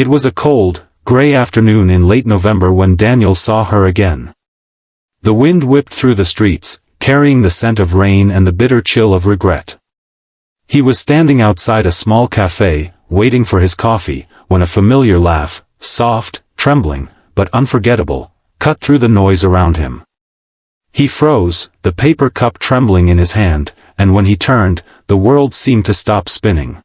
It was a cold, gray afternoon in late November when Daniel saw her again. The wind whipped through the streets, carrying the scent of rain and the bitter chill of regret. He was standing outside a small cafe, waiting for his coffee, when a familiar laugh, soft, trembling, but unforgettable, cut through the noise around him. He froze, the paper cup trembling in his hand, and when he turned, the world seemed to stop spinning.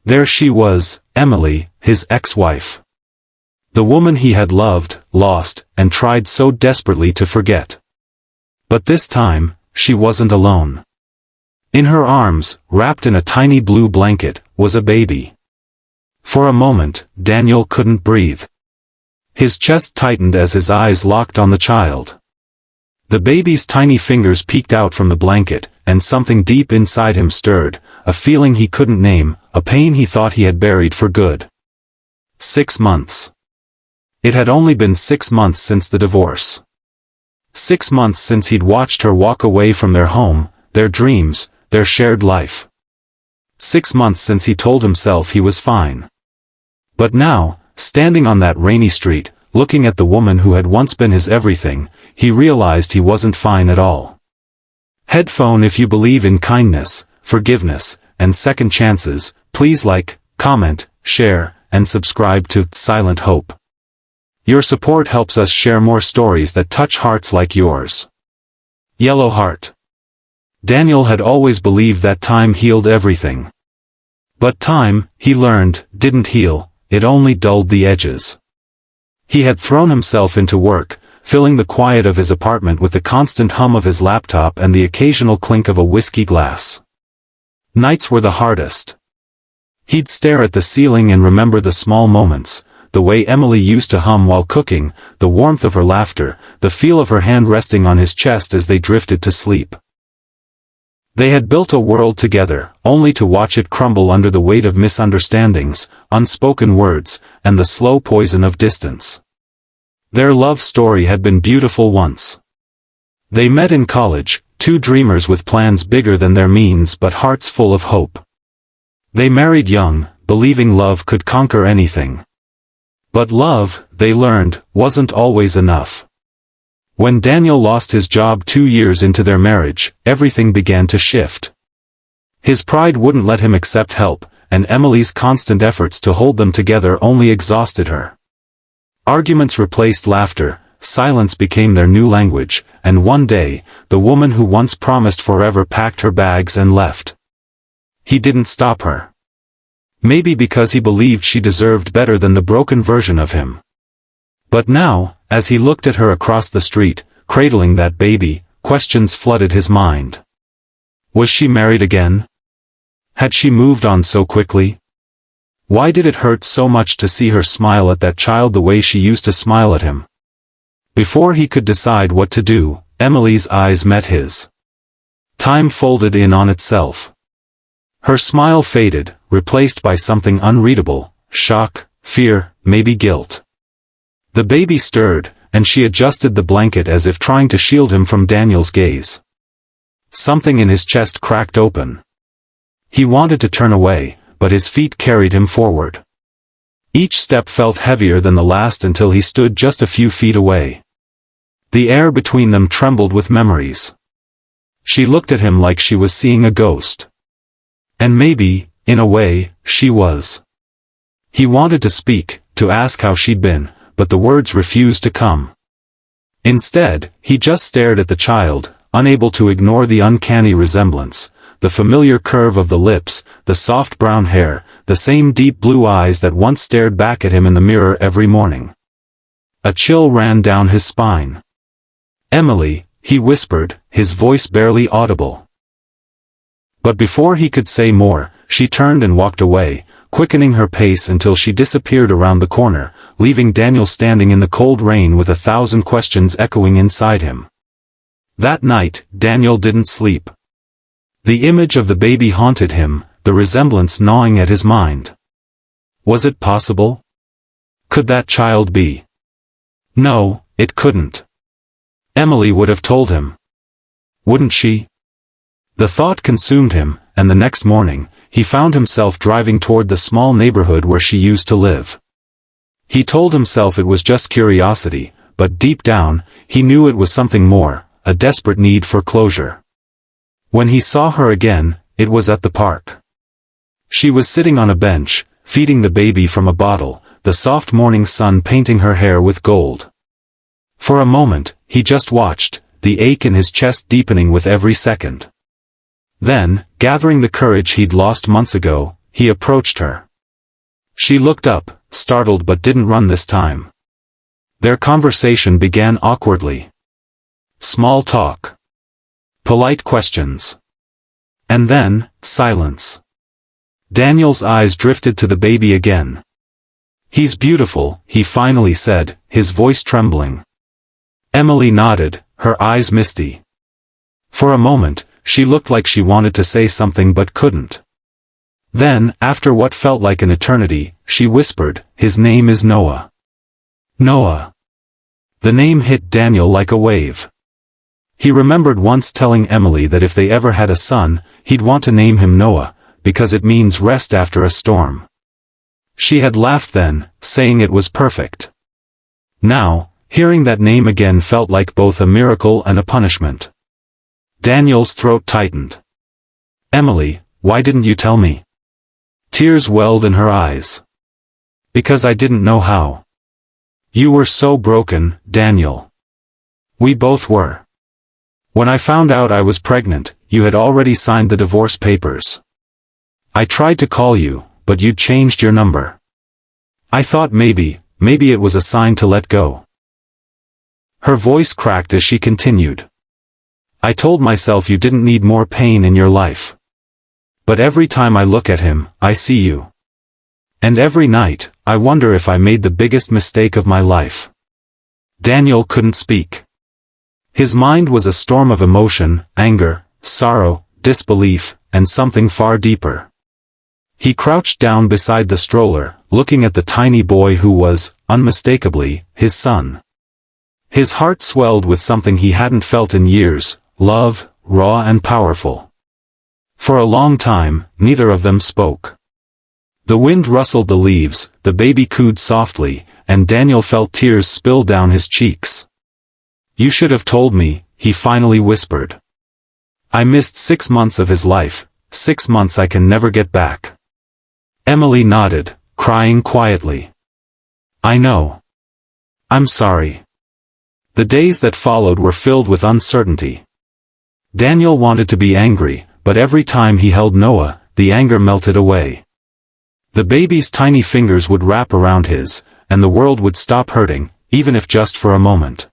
There she was, Emily, his ex-wife. The woman he had loved, lost, and tried so desperately to forget. But this time, she wasn't alone. In her arms, wrapped in a tiny blue blanket, was a baby. For a moment, Daniel couldn't breathe. His chest tightened as his eyes locked on the child. The baby's tiny fingers peeked out from the blanket, and something deep inside him stirred, a feeling he couldn't name, a pain he thought he had buried for good. 6 months. It had only been 6 months since the divorce. 6 months since he'd watched her walk away from their home, their dreams, their shared life. 6 months since he told himself he was fine. But now, standing on that rainy street, looking at the woman who had once been his everything, he realized he wasn't fine at all. Headphone: if you believe in kindness, forgiveness, and second chances, please like, comment, share, and subscribe to Silent Hope. Your support helps us share more stories that touch hearts like yours. Yellow Heart. Daniel had always believed that time healed everything. But time, he learned, didn't heal, it only dulled the edges. He had thrown himself into work, filling the quiet of his apartment with the constant hum of his laptop and the occasional clink of a whiskey glass. Nights were the hardest. He'd stare at the ceiling and remember the small moments, the way Emily used to hum while cooking, the warmth of her laughter, the feel of her hand resting on his chest as they drifted to sleep. They had built a world together, only to watch it crumble under the weight of misunderstandings, unspoken words, and the slow poison of distance. Their love story had been beautiful once. They met in college, two dreamers with plans bigger than their means but hearts full of hope. They married young, believing love could conquer anything. But love, they learned, wasn't always enough. When Daniel lost his job 2 years into their marriage, everything began to shift. His pride wouldn't let him accept help, and Emily's constant efforts to hold them together only exhausted her. Arguments replaced laughter, silence became their new language, and one day, the woman who once promised forever packed her bags and left. He didn't stop her. Maybe because he believed she deserved better than the broken version of him. But now, as he looked at her across the street, cradling that baby, questions flooded his mind. Was she married again? Had she moved on so quickly? Why did it hurt so much to see her smile at that child the way she used to smile at him? Before he could decide what to do, Emily's eyes met his. Time folded in on itself. Her smile faded, replaced by something unreadable, shock, fear, maybe guilt. The baby stirred, and she adjusted the blanket as if trying to shield him from Daniel's gaze. Something in his chest cracked open. He wanted to turn away, but his feet carried him forward. Each step felt heavier than the last until he stood just a few feet away. The air between them trembled with memories. She looked at him like she was seeing a ghost. And maybe, in a way, she was. He wanted to speak, to ask how she'd been, but the words refused to come. Instead, he just stared at the child, unable to ignore the uncanny resemblance, the familiar curve of the lips, the soft brown hair, the same deep blue eyes that once stared back at him in the mirror every morning. A chill ran down his spine. "Emily," he whispered, his voice barely audible. But before he could say more, she turned and walked away, quickening her pace until she disappeared around the corner, leaving Daniel standing in the cold rain with 1,000 questions echoing inside him. That night, Daniel didn't sleep. The image of the baby haunted him, the resemblance gnawing at his mind. Was it possible? Could that child be? No, it couldn't. Emily would have told him. Wouldn't she? The thought consumed him, and the next morning, he found himself driving toward the small neighborhood where she used to live. He told himself it was just curiosity, but deep down, he knew it was something more, a desperate need for closure. When he saw her again, it was at the park. She was sitting on a bench, feeding the baby from a bottle, the soft morning sun painting her hair with gold. For a moment, he just watched, the ache in his chest deepening with every second. Then, gathering the courage he'd lost months ago, he approached her. She looked up, startled but didn't run this time. Their conversation began awkwardly. Small talk. Polite questions. And then, silence. Daniel's eyes drifted to the baby again. "He's beautiful," he finally said, his voice trembling. Emily nodded, her eyes misty. For a moment, she looked like she wanted to say something but couldn't. Then, after what felt like an eternity, she whispered, "His name is Noah." Noah. The name hit Daniel like a wave. He remembered once telling Emily that if they ever had a son, he'd want to name him Noah, because it means rest after a storm. She had laughed then, saying it was perfect. Now, hearing that name again felt like both a miracle and a punishment. Daniel's throat tightened. "Emily, why didn't you tell me?" Tears welled in her eyes. "Because I didn't know how. You were so broken, Daniel. We both were. When I found out I was pregnant, you had already signed the divorce papers. I tried to call you, but you'd changed your number. I thought maybe it was a sign to let go." Her voice cracked as she continued. "I told myself you didn't need more pain in your life. But every time I look at him, I see you. And every night, I wonder if I made the biggest mistake of my life." Daniel couldn't speak. His mind was a storm of emotion, anger, sorrow, disbelief, and something far deeper. He crouched down beside the stroller, looking at the tiny boy who was, unmistakably, his son. His heart swelled with something he hadn't felt in years, love, raw and powerful. For a long time, neither of them spoke. The wind rustled the leaves, the baby cooed softly, and Daniel felt tears spill down his cheeks. "You should have told me," he finally whispered. "I missed 6 months of his life, 6 months I can never get back." Emily nodded, crying quietly. "I know. I'm sorry." The days that followed were filled with uncertainty. Daniel wanted to be angry, but every time he held Noah, the anger melted away. The baby's tiny fingers would wrap around his, and the world would stop hurting, even if just for a moment.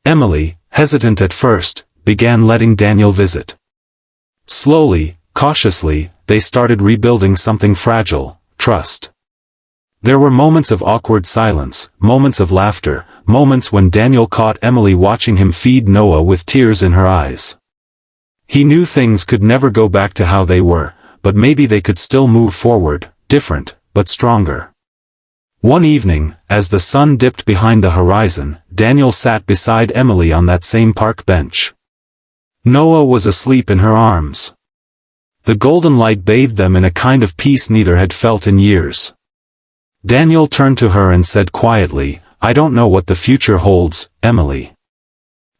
Emily, hesitant at first, began letting Daniel visit. Slowly, cautiously, they started rebuilding something fragile, trust. There were moments of awkward silence, moments of laughter, moments when Daniel caught Emily watching him feed Noah with tears in her eyes. He knew things could never go back to how they were, but maybe they could still move forward, different, but stronger. One evening, as the sun dipped behind the horizon, Daniel sat beside Emily on that same park bench. Noah was asleep in her arms. The golden light bathed them in a kind of peace neither had felt in years. Daniel turned to her and said quietly, "I don't know what the future holds, Emily.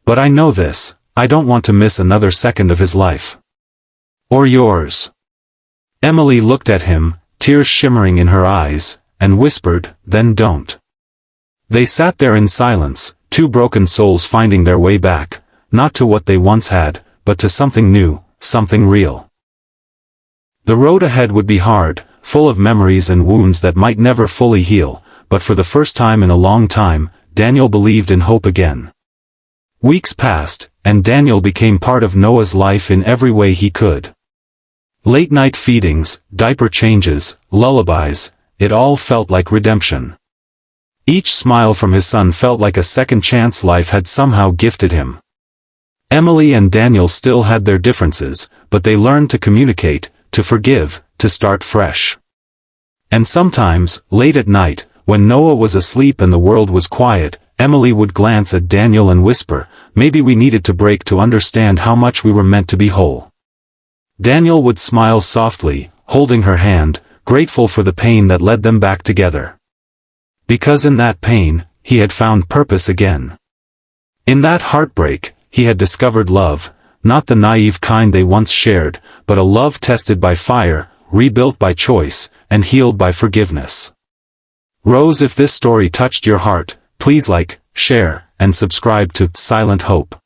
But I know this, I don't want to miss another second of his life. Or yours." Emily looked at him, tears shimmering in her eyes, and whispered, "Then don't." They sat there in silence, two broken souls finding their way back, not to what they once had, but to something new, something real. The road ahead would be hard, full of memories and wounds that might never fully heal, but for the first time in a long time, Daniel believed in hope again. Weeks passed, and Daniel became part of Noah's life in every way he could. Late-night feedings, diaper changes, lullabies, it all felt like redemption. Each smile from his son felt like a second chance life had somehow gifted him. Emily and Daniel still had their differences, but they learned to communicate, to forgive, to start fresh. And sometimes, late at night, when Noah was asleep and the world was quiet, Emily would glance at Daniel and whisper, "Maybe we needed to break to understand how much we were meant to be whole." Daniel would smile softly, holding her hand, grateful for the pain that led them back together. Because in that pain, he had found purpose again. In that heartbreak, he had discovered love, not the naive kind they once shared, but a love tested by fire, rebuilt by choice, and healed by forgiveness. Rose, if this story touched your heart, please like, share, and subscribe to Silent Hope.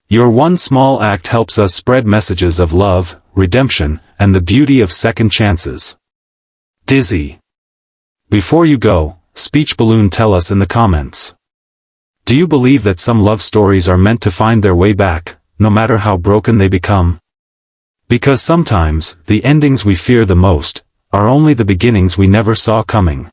Your one small act helps us spread messages of love, redemption, and the beauty of second chances. Dizzy. Before you go, speech balloon, tell us in the comments. Do you believe that some love stories are meant to find their way back, no matter how broken they become? Because sometimes, the endings we fear the most, are only the beginnings we never saw coming.